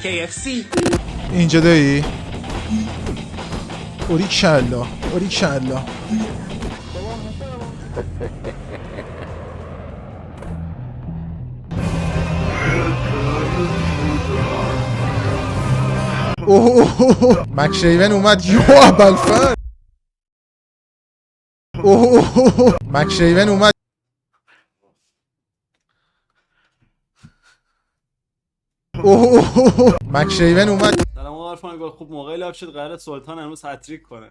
KFC. اینجا دایی؟ اوری کلا اوری کلا. اوه مکشیون اومد. یو ابوالفضل. اوه مکشیون اومد. اوه مکشیون اومد. سلام آقا عرفان گل خوب موقعی لاب شد قراره سلطان امروز هتریک کنه.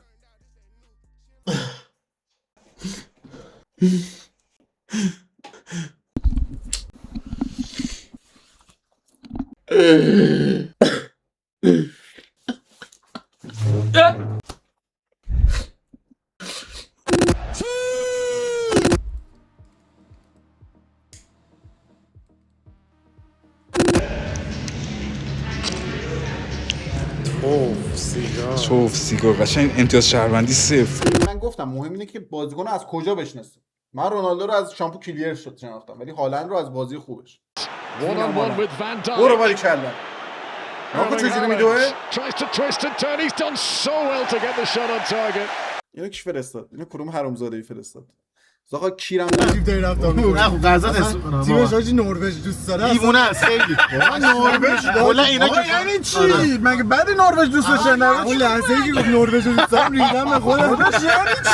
توف سیگار قشنگ امتیاز شهروندی صفر. من گفتم مهم اینه که بازیکن از کجا بشناسیم. من رونالدو رو از شامپو کلیر شد شناختم ولی هالند رو از بازی خوبش. برو ولی کلا ناکو چجوری میدوه؟ اینو کی فرستاد؟ اینو کدوم حرومزاده‌ای فرستاد؟ آقا کیرم نجیب داری رفتم. نه غزل اسم تیمش آجی نروژ دوست داره. دیوونه است خیلی. نروژ کلا اینا که یعنی چی؟ مگه بعد نروژ دوست داشتن نه؟ اون لحظه‌ای که گفت نروژ دوست دارم ریدم به خودم. یعنی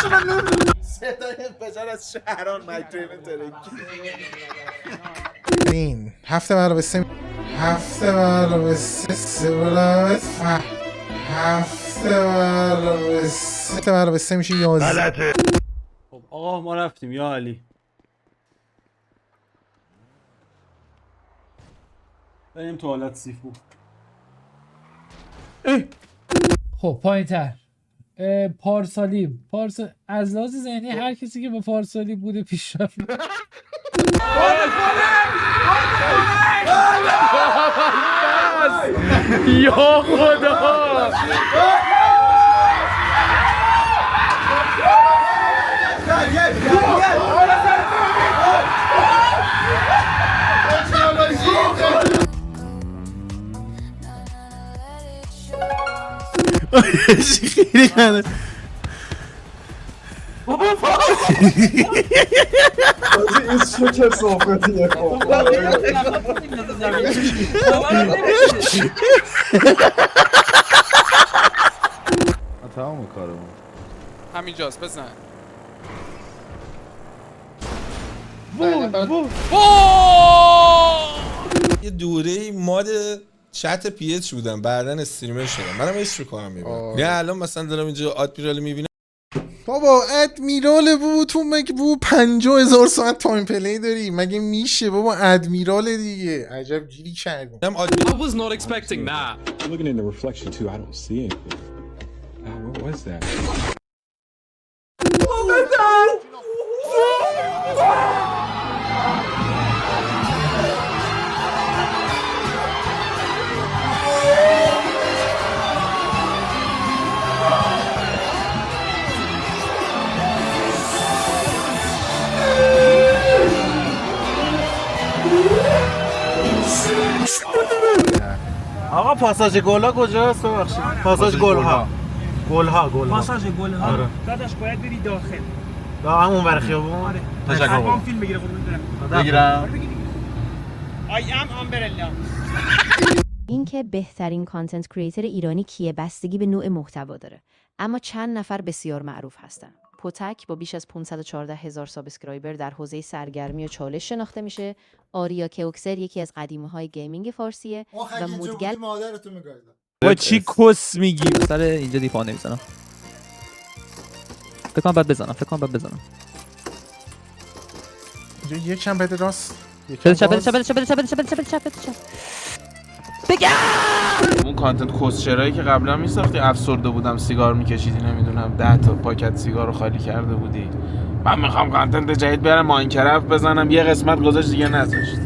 چی من صدای فشار از شهران مک‌دریون ترکی. این هفته برای سه هفته برای سه میشه 11. خب آقا ما رفتیم یا علی. بریم توالت سیفو. خب پایین‌تر پارسالی از لحاظ ذهنی هر کسی که با پارسالی بوده پیشرفت. یا خدا خیلی خنده. این چه صحبتیه؟ تمام کارمون همینجاست بزن. یه دوره ماد چت پی اچ بودم بعدن استریمر شدم. منم عشق می‌کنم میبینم. نه الان مثلا دارم اینجا آدمیرال میبینم. بابا ادمیرال بابا تو مگه بابا 50,000 ساعت تایم پلی داری مگه میشه بابا ادمیرال دیگه عجب گیری کردیم. I was not expecting that. Looking in the reflection too, I don't see anything. What was that? آقا پاساژ گل‌ها کجاست؟ ببخشید. پاساژ گل‌ها. پاساژ گل‌ها. آره. داداش باید بری داخل. همون ور خیابون. آره. تشکر. فیلم بگیره قربونت برم. بگیرم. I am umbrella. اینکه بهترین کانتنت کریئتور ایرانی کیه بستگی به نوع محتوا داره. اما چند نفر بسیار معروف هستن. پوتک با بیش از 514,000 سابسکرایبر در حوزه سرگرمی و چالش شناخته میشه. آریا کوکسر یکی از قدیمی‌های گیمینگ فارسیه و مدگل مادرتو میگاید. با چی کس میگی؟ سر اینجا دیپا نمیزنم. فکر کنم بعد بزنم. اینجا یکم بده راست. بده چپ. بگم اون کانتنت کوسچرایی که قبلا میساختی افسرده بودم سیگار میکشیدی نمیدونم 10 تا پاکت سیگار رو خالی کرده بودی من میخوام کانتنت جدید بیارم ماینکرافت بزنم یه قسمت گذاشت دیگه نذاشت.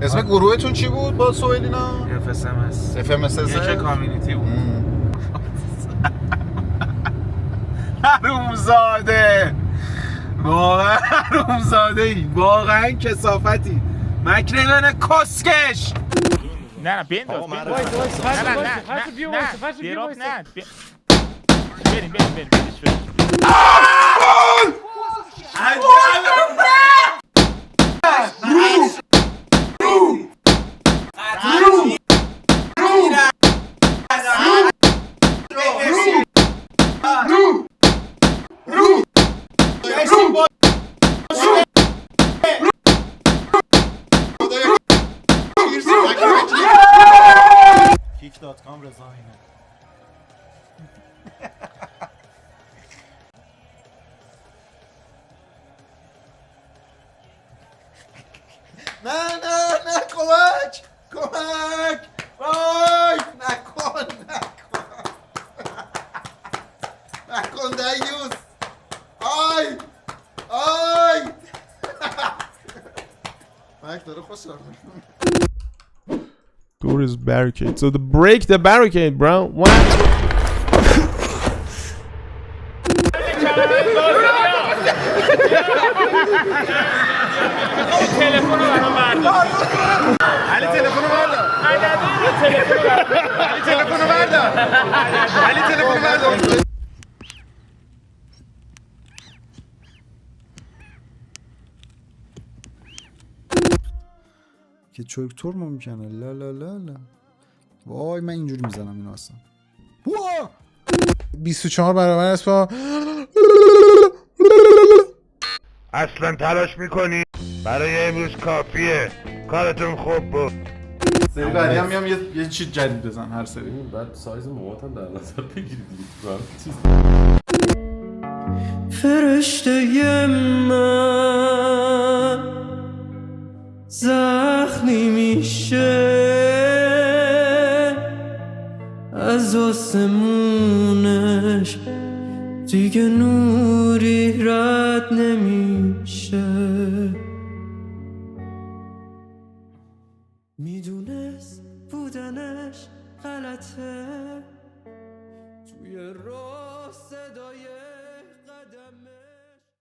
اسم گروهتون چی بود با سوئیلینا؟ FMS یک کامیونیتی بود. حرومزاده واقعا حرومزاده ای واقعا کثافتی مکریون کسکش. نه بنداز بریم kick.com رضاینه. نه کمک وای نکن دیوز آی مک داره خوش Door is barricade. So break the barricade, bro. What? علی تلفنو بردار که چوکتور ممکنه لا لا لا لا وای من اینجوری میزنم اینو اصلا 24 برابر است با اصلا تلاش میکنی برای امروز کافیه کارتون خوب بود سری بعدی هم میام یه چیز جدید بزن هر سری بعد سایز موهات هم در نظر بگیرید دیگه فرشته من زخمی میشه از آسمونش دیگه نوری رد نمیشه میدونست بودنش غلطه توی راه